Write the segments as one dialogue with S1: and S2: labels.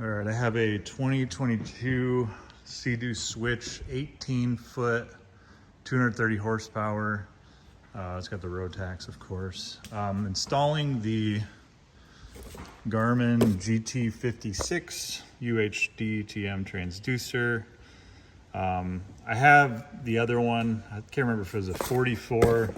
S1: All right, I have a 2022 Sea-Doo Switch, 18-foot, 230 horsepower. It's got the road tax, of course. Installing the Garmin GT56 UHD TM transducer. I have the other one. I can't remember if it was a 44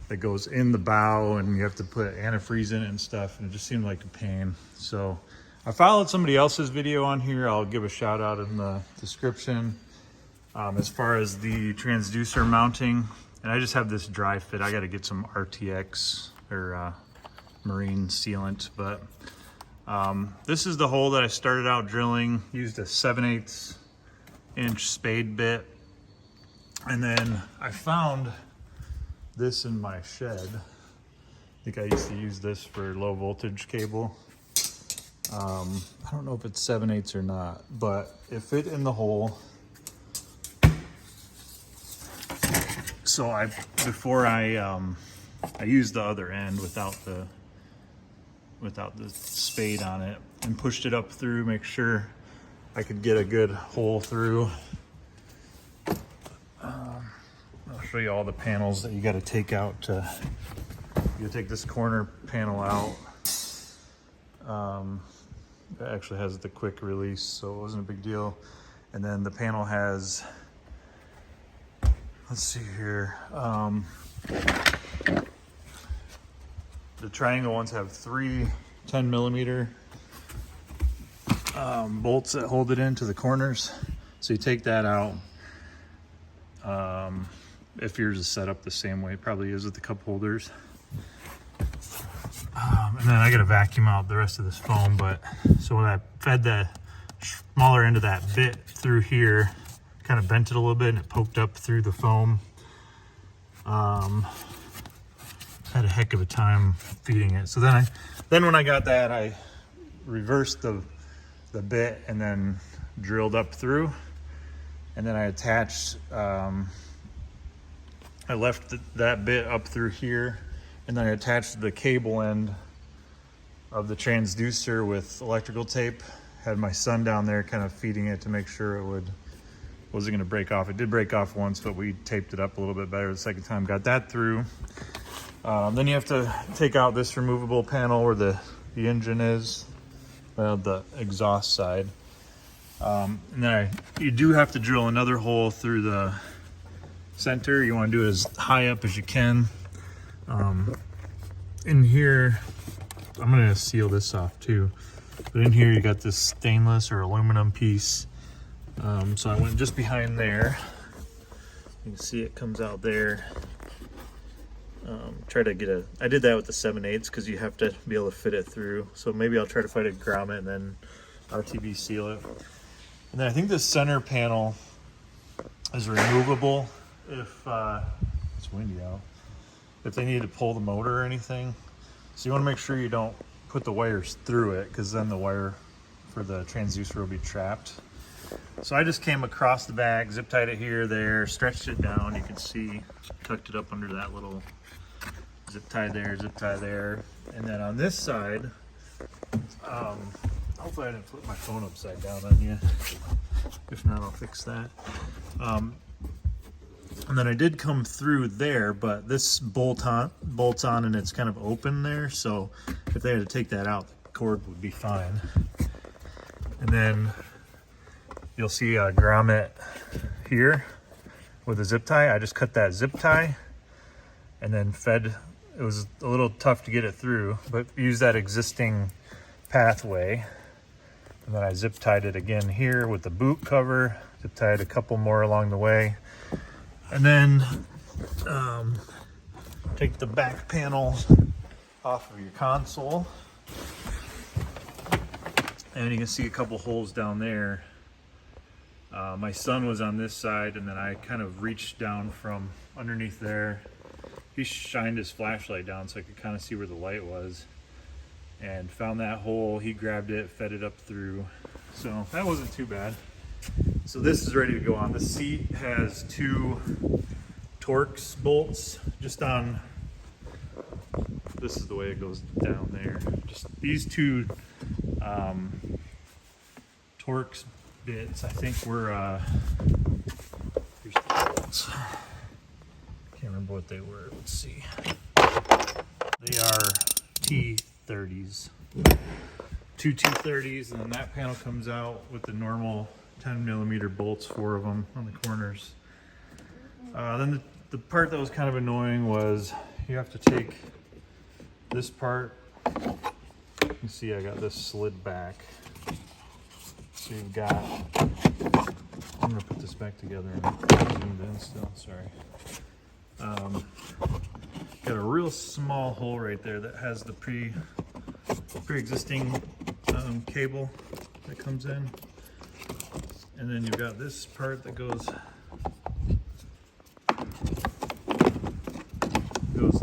S1: that goes in the bow and you have to put antifreeze in it and stuff, and it just seemed like a pain. So I followed somebody else's video on here. I'll give a shout out in the description as far as the transducer mounting. And I just have this dry fit. I got to get some RTX or marine sealant, but this is the hole that I started out drilling. Used a 7/8 inch spade bit, and then I found this in my shed. I think I used to use this for low voltage cable. I don't know if it's 7/8 or not, but it fit in the hole. So before I used the other end without the spade on it and pushed it up through, make sure I could get a good hole through. I'll show you all the panels that you got to take out. You take this corner panel out. It actually has the quick release, so it wasn't a big deal. And then the panel has, let's see here. The triangle ones have 3 10mm bolts that hold it into the corners. So you take that out. If yours is set up the same way, it probably is with the cup holders. And then I got to vacuum out the rest of this foam. But so when I fed the smaller end of that bit through here, kind of bent it a little bit and it poked up through the foam. Had a heck of a time feeding it. So then when I got that, I reversed the bit and then drilled up through, and then I attached. I left that bit up through here, and then I attached the cable end of the transducer with electrical tape. Had my son down there kind of feeding it to make sure it wasn't going to break off. It did break off once, but we taped it up a little bit better the second time. Got that through. Then you have to take out this removable panel where the engine is, well, the exhaust side. And then you do have to drill another hole through the center. You want to do it as high up as you can. In here, I'm going to seal this off too. But in here you got this stainless or aluminum piece. So I went just behind there. You can see it comes out there. I did that with the 7/8 because you have to be able to fit it through. So maybe I'll try to find a grommet and then RTV seal it. And then I think this center panel is removable if it's windy out. If they need to pull the motor or anything. So you want to make sure you don't put the wires through it, because then the wire for the transducer will be trapped. So I just came across the back, zip tied it here, there, stretched it down. You can see, tucked it up under that little zip tie there. And then on this side, hopefully I didn't flip my phone upside down on you. If not, I'll fix that. And then I did come through there, but this bolts on and it's kind of open there. So if they had to take that out, the cord would be fine. And then you'll see a grommet here with a zip tie. I just cut that zip tie and then fed. It was a little tough to get it through, but use that existing pathway. And then I zip tied it again here with the boot cover. Zip tied a couple more along the way. And then take the back panel off of your console. And you can see a couple holes down there. My son was on this side, and then I kind of reached down from underneath there. He shined his flashlight down so I could kind of see where the light was, and found that hole. He grabbed it, fed it up through. So that wasn't too bad. So this is ready to go on. The seat has 2 torx bolts just on. This is the way it goes down there. Just these 2 Torx bits. I think we're here's the bolts. Can't remember what they were. Let's see. They are T30s. Two T30s, and then that panel comes out with the normal 10mm bolts, 4 of them on the corners. Then the part that was kind of annoying was you have to take this part. You can see I got this slid back. So you've got, I'm gonna put this back together and zoomed in still, sorry. Got a real small hole right there that has the pre-existing cable that comes in. And then you've got this part that goes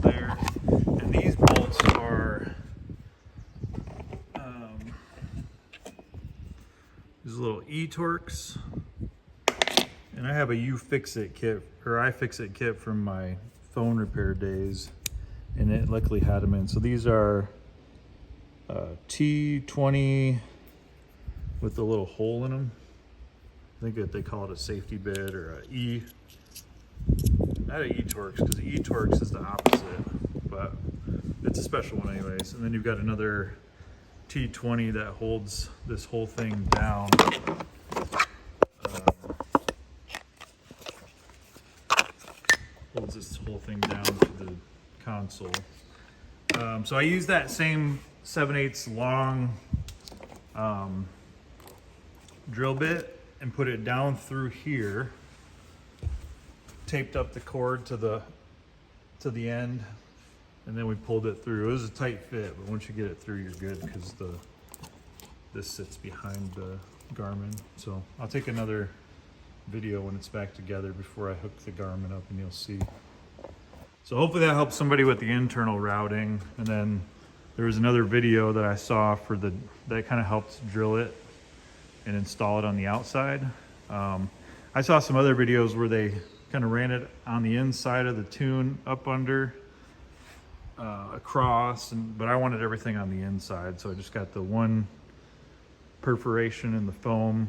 S1: there. And these bolts are these little E-Torx. And I have a Ifixit kit, or Ifixit kit from my phone repair days, and it luckily had them in. So these are T20 with a little hole in them. I think that they call it a safety bit or a E. Not an E-Torx, because the E-Torx is the opposite, but it's a special one anyways. And then you've got another T20 that holds this whole thing down. Holds this whole thing down to the console. So I use that same 7/8 long drill bit and put it down through here, taped up the cord to the end, and then we pulled it through. It was a tight fit, but once you get it through, you're good, because this sits behind the Garmin. So I'll take another video when it's back together before I hook the Garmin up, and you'll see. So hopefully that helps somebody with the internal routing. And then there was another video that I saw for that kind of helps drill it and install it on the outside. I saw some other videos where they kind of ran it on the inside of the tune, up under, across, but I wanted everything on the inside, so I just got the one perforation in the foam,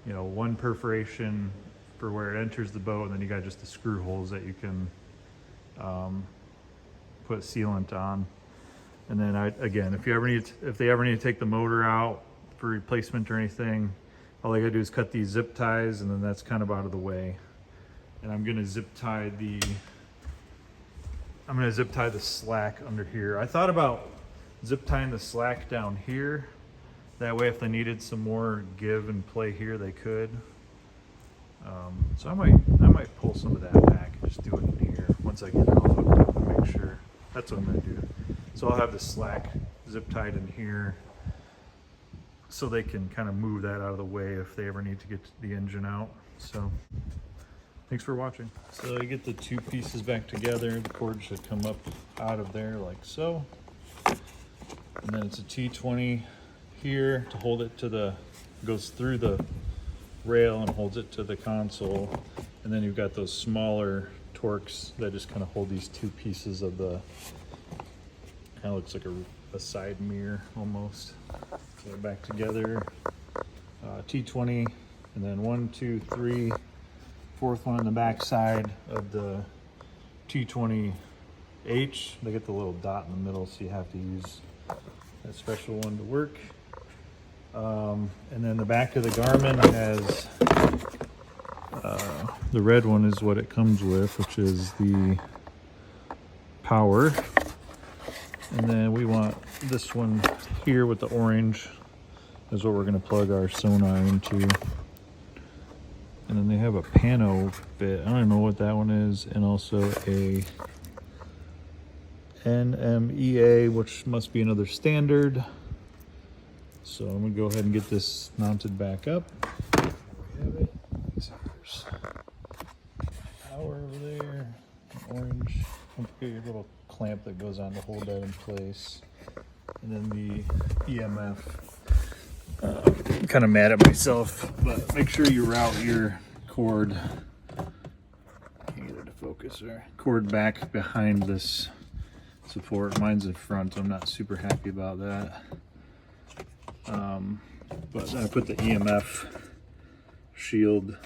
S1: you know, one perforation for where it enters the boat, and then you got just the screw holes that you can put sealant on. And then again, if they ever need to take the motor out for replacement or anything, all I gotta do is cut these zip ties, and then that's kind of out of the way. And I'm gonna zip tie the slack under here. I thought about zip tying the slack down here. That way, if they needed some more give and play here, they could. So I might pull some of that back and just do it in here once I get it all hooked up and make sure. That's what I'm gonna do. So I'll have the slack zip tied in here, so they can kind of move that out of the way if they ever need to get the engine out. So thanks for watching. So you get the two pieces back together. The cord should come up out of there like so. And then it's a T20 here to hold it to goes through the rail and holds it to the console. And then you've got those smaller Torx that just kind of hold these two pieces of the, kind of looks like a side mirror almost. So they're back together. T20, and then 1, 2, 3, fourth one on the back side of the T20H. They get the little dot in the middle, so you have to use that special one to work. And then the back of the Garmin has the red one is what it comes with, which is the power. And then we want this one here with the orange is what we're going to plug our sonar into. And then they have a pano bit. I don't know what that one is. And also a NMEA, which must be another standard. So I'm going to go ahead and get this mounted back up. There we have it. There's power over there. Orange. Don't forget your little clamp that goes on to hold that in place. And then the EMF. I'm kind of mad at myself, but make sure you route your cord, can't get it to focus there, cord back behind this support. Mine's in front, so I'm not super happy about that. But then I put the EMF shield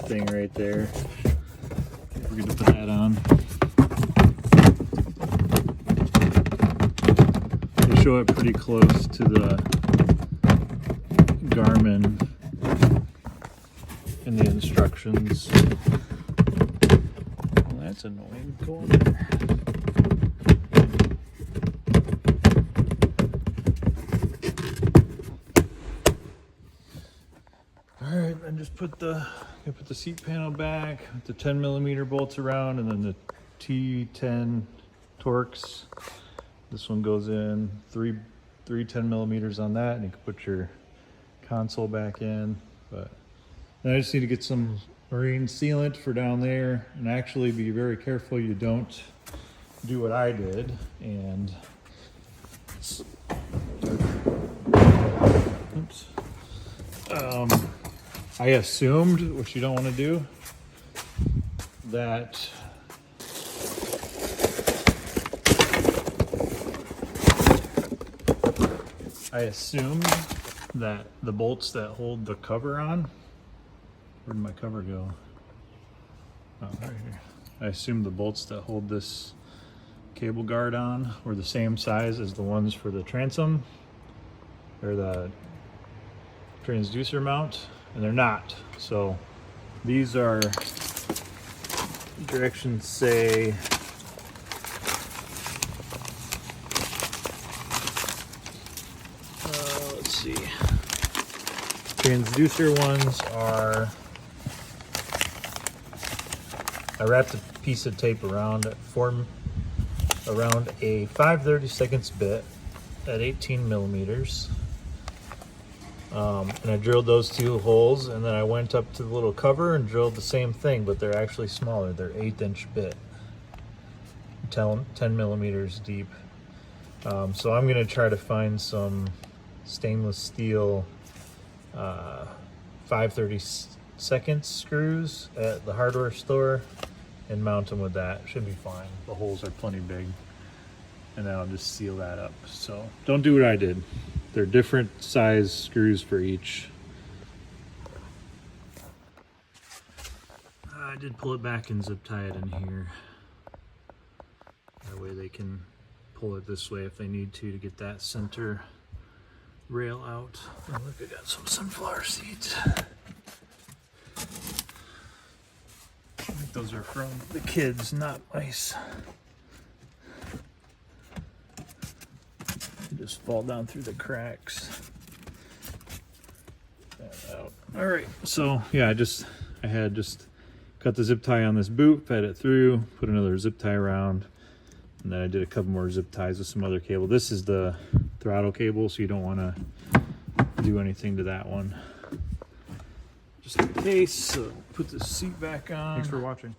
S1: thing right there. We're going to put that on. They show it pretty close to the Garmin in the instructions. Well, that's annoying. Go on there. All right, then just put the seat panel back with the 10mm bolts around, and then the T10 Torx. This one goes in three 10mm on that, and you can put your console back in. But then I just need to get some marine sealant for down there, and actually be very careful you don't do what I did and oops. I assumed, which you don't want to do, that the bolts that hold the cover on, where'd my cover go? Oh, right here. I assumed the bolts that hold this cable guard on were the same size as the ones for the transom, or the transducer mount, and they're not. So these are, directions say let's see, transducer ones are, I wrapped a piece of tape around it, around a 5/32 bit at 18mm. And I drilled those two holes, and then I went up to the little cover and drilled the same thing, but they're actually smaller. They're 1/8 bit, 10mm deep. So I'm going to try to find some stainless steel 5/32 screws at the hardware store and mount them with that. Should be fine. The holes are plenty big. And then I'll just seal that up. So don't do what I did. They're different size screws for each. I did pull it back and zip tie it in here. That way they can pull it this way if they need to get that center rail out. Oh, look, I got some sunflower seeds. I think those are from the kids, not mice. Just fall down through the cracks. All right, so yeah, I had just cut the zip tie on this boot, fed it through, put another zip tie around, and then I did a couple more zip ties with some other cable. This is the throttle cable, so you don't want to do anything to that one. Just in case, so put the seat back on.
S2: Thanks for watching.